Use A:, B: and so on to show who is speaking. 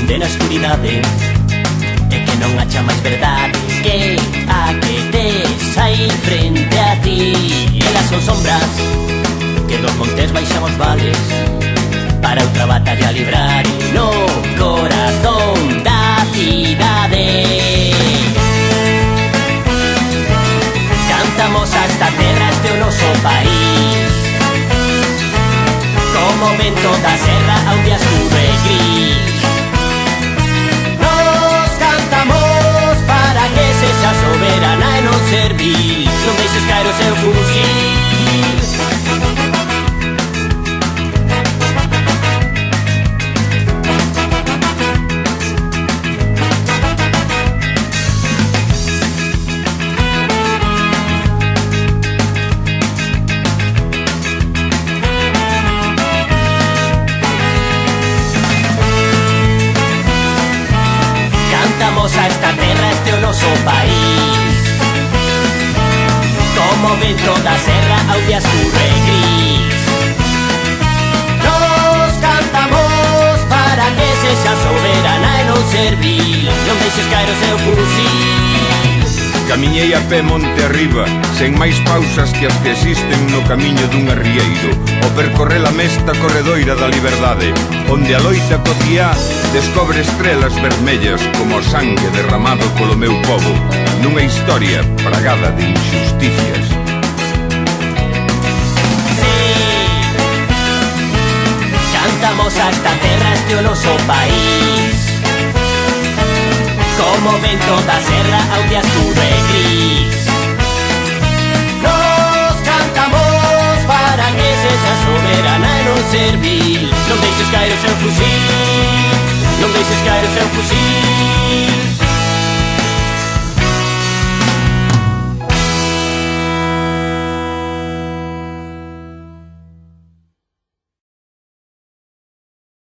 A: esconde na escuridade e que non acha máis verdade que a que tes aí frente a ti. Elas son sombras que dos montes baixan os vales para outra batalla librar no corazón da cidade. Cantamos a esta terra, este é o noso país, como vento da serra a un día escuro e gris. Nos cantamos para que sexa soberana e non servil, non deixes caer o seu fusil. A esta terra, este é o noso país, como vento da serra ao día escuro e gris. Nos cantamos para que sexa soberana e non servil, non deixes caer o seu fusil.
B: Camiñei a pé monte arriba, sen máis pausas que as que existen no camiño dun arrieiro, o percorrer a mesta corredoira da liberdade, onde a loita cotiá descobre estrelas vermellas como o sangue derramado polo meu povo, nunha historia plagada de injusticias.
A: Cantamos a esta terra, este é o noso país, como vento da serra ao día escuro e gris. Nos cantamos para que sexa soberana e non servil, non deixes caer o seu fusil, non deixes caer o seu fusil.